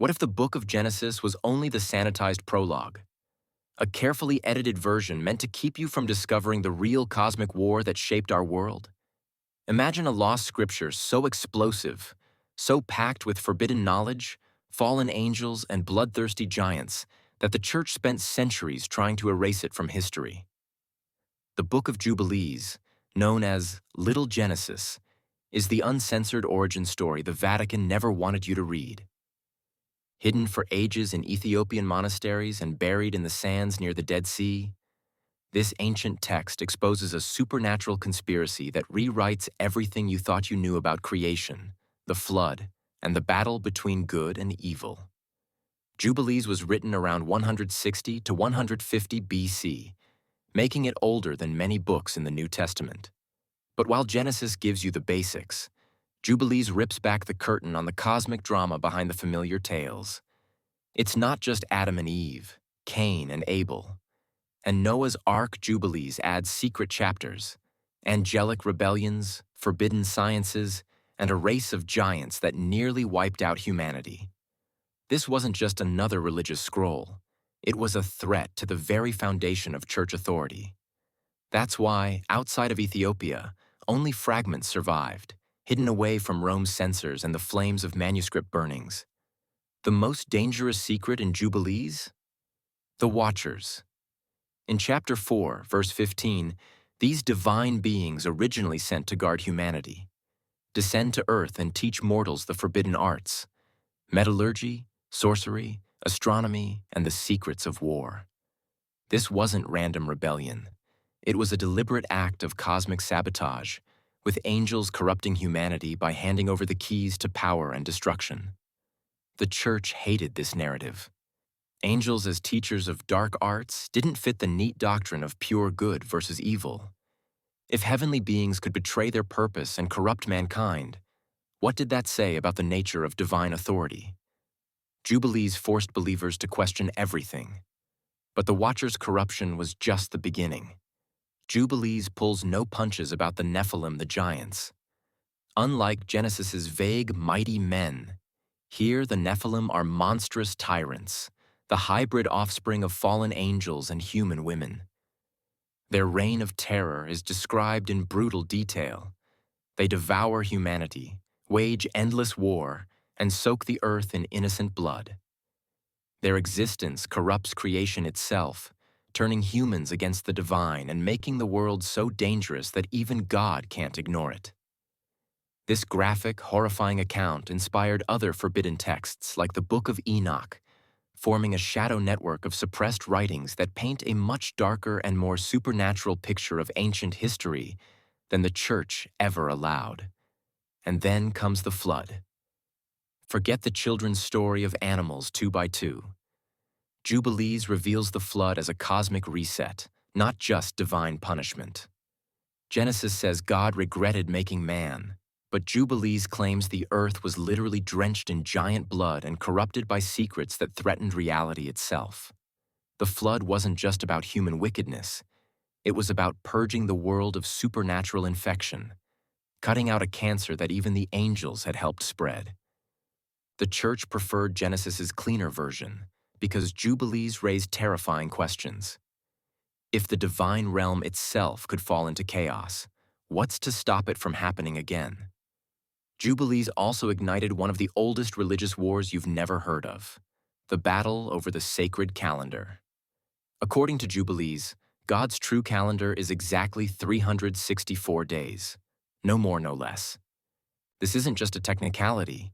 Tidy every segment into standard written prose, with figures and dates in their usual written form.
What if the book of Genesis was only the sanitized prologue? A carefully edited version meant to keep you from discovering the real cosmic war that shaped our world? Imagine a lost scripture so explosive, so packed with forbidden knowledge, fallen angels, and bloodthirsty giants that the church spent centuries trying to erase it from history. The Book of Jubilees, known as Little Genesis, is the uncensored origin story the Vatican never wanted you to read. Hidden for ages in Ethiopian monasteries and buried in the sands near the Dead Sea, this ancient text exposes a supernatural conspiracy that rewrites everything you thought you knew about creation, the flood, and the battle between good and evil. Jubilees was written around 160 to 150 BC, making it older than many books in the New Testament. But while Genesis gives you the basics, Jubilees rips back the curtain on the cosmic drama behind the familiar tales. It's not just Adam and Eve, Cain and Abel. And Noah's Ark Jubilees adds secret chapters, angelic rebellions, forbidden sciences, and a race of giants that nearly wiped out humanity. This wasn't just another religious scroll. It was a threat to the very foundation of church authority. That's why, outside of Ethiopia, only fragments survived, hidden away from Rome's censors and the flames of manuscript burnings. The most dangerous secret in Jubilees? The Watchers. In chapter 4, verse 15, these divine beings originally sent to guard humanity, descend to earth and teach mortals the forbidden arts, metallurgy, sorcery, astronomy, and the secrets of war. This wasn't random rebellion. It was a deliberate act of cosmic sabotage, with angels corrupting humanity by handing over the keys to power and destruction. The church hated this narrative. Angels as teachers of dark arts didn't fit the neat doctrine of pure good versus evil. If heavenly beings could betray their purpose and corrupt mankind, what did that say about the nature of divine authority? Jubilees forced believers to question everything. But the Watchers' corruption was just the beginning. Jubilees pulls no punches about the Nephilim, the giants. Unlike Genesis's vague, mighty men, here the Nephilim are monstrous tyrants, the hybrid offspring of fallen angels and human women. Their reign of terror is described in brutal detail. They devour humanity, wage endless war, and soak the earth in innocent blood. Their existence corrupts creation itself, turning humans against the divine and making the world so dangerous that even God can't ignore it. This graphic, horrifying account inspired other forbidden texts like the Book of Enoch, forming a shadow network of suppressed writings that paint a much darker and more supernatural picture of ancient history than the church ever allowed. And then comes the flood. Forget the children's story of animals 2 by 2. Jubilees reveals the flood as a cosmic reset, not just divine punishment. Genesis says God regretted making man, but Jubilees claims the earth was literally drenched in giant blood and corrupted by secrets that threatened reality itself. The flood wasn't just about human wickedness. It was about purging the world of supernatural infection, cutting out a cancer that even the angels had helped spread. The church preferred Genesis's cleaner version because Jubilees raised terrifying questions. If the divine realm itself could fall into chaos, what's to stop it from happening again? Jubilees also ignited one of the oldest religious wars you've never heard of, the battle over the sacred calendar. According to Jubilees, God's true calendar is exactly 364 days, no more, no less. This isn't just a technicality.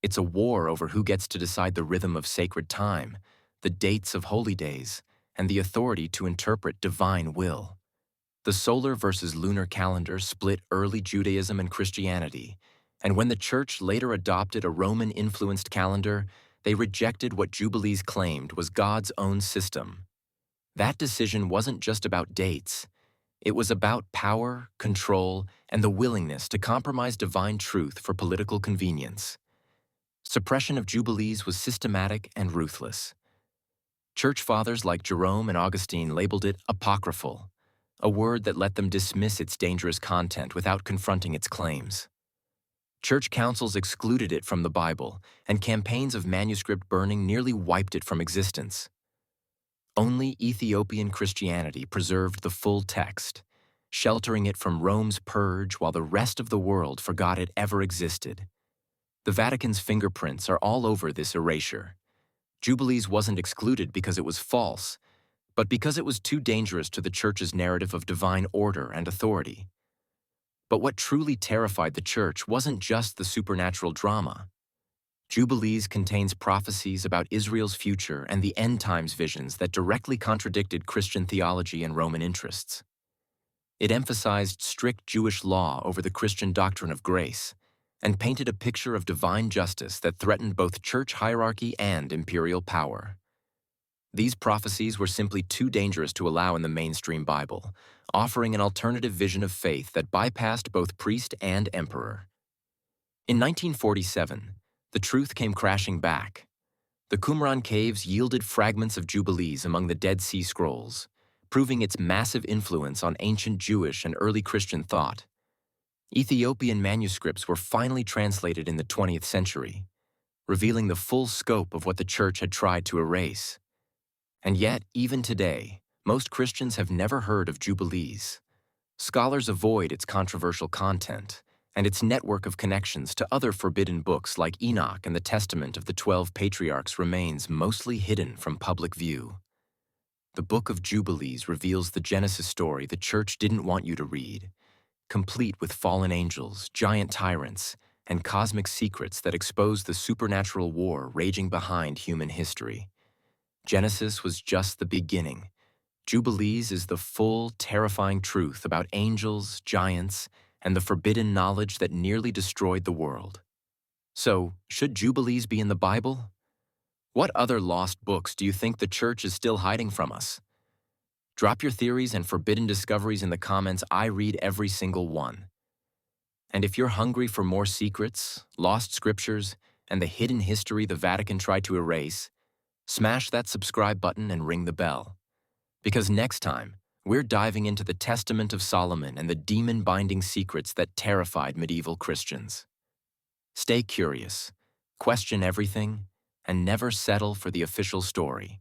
It's a war over who gets to decide the rhythm of sacred time, the dates of holy days, and the authority to interpret divine will. The solar versus lunar calendar split early Judaism and Christianity, and when the church later adopted a Roman-influenced calendar, they rejected what Jubilees claimed was God's own system. That decision wasn't just about dates. It was about power, control, and the willingness to compromise divine truth for political convenience. Suppression of Jubilees was systematic and ruthless. Church fathers like Jerome and Augustine labeled it apocryphal, a word that let them dismiss its dangerous content without confronting its claims. Church councils excluded it from the Bible, and campaigns of manuscript burning nearly wiped it from existence. Only Ethiopian Christianity preserved the full text, sheltering it from Rome's purge while the rest of the world forgot it ever existed. The Vatican's fingerprints are all over this erasure. Jubilees wasn't excluded because it was false, but because it was too dangerous to the Church's narrative of divine order and authority. But what truly terrified the Church wasn't just the supernatural drama. Jubilees contains prophecies about Israel's future and the end times visions that directly contradicted Christian theology and Roman interests. It emphasized strict Jewish law over the Christian doctrine of grace, and painted a picture of divine justice that threatened both church hierarchy and imperial power. These prophecies were simply too dangerous to allow in the mainstream Bible, offering an alternative vision of faith that bypassed both priest and emperor. In 1947, the truth came crashing back. The Qumran caves yielded fragments of Jubilees among the Dead Sea Scrolls, proving its massive influence on ancient Jewish and early Christian thought. Ethiopian manuscripts were finally translated in the 20th century, revealing the full scope of what the Church had tried to erase. And yet, even today, most Christians have never heard of Jubilees. Scholars avoid its controversial content and its network of connections to other forbidden books like Enoch, and the Testament of the 12 Patriarchs remains mostly hidden from public view. The Book of Jubilees reveals the Genesis story the Church didn't want you to read, complete with fallen angels, giant tyrants, and cosmic secrets that expose the supernatural war raging behind human history. Genesis was just the beginning. Jubilees is the full, terrifying truth about angels, giants, and the forbidden knowledge that nearly destroyed the world. So, should Jubilees be in the Bible? What other lost books do you think the Church is still hiding from us? Drop your theories and forbidden discoveries in the comments. I read every single one. And if you're hungry for more secrets, lost scriptures, and the hidden history the Vatican tried to erase, smash that subscribe button and ring the bell. Because next time, we're diving into the Testament of Solomon and the demon-binding secrets that terrified medieval Christians. Stay curious, question everything, and never settle for the official story.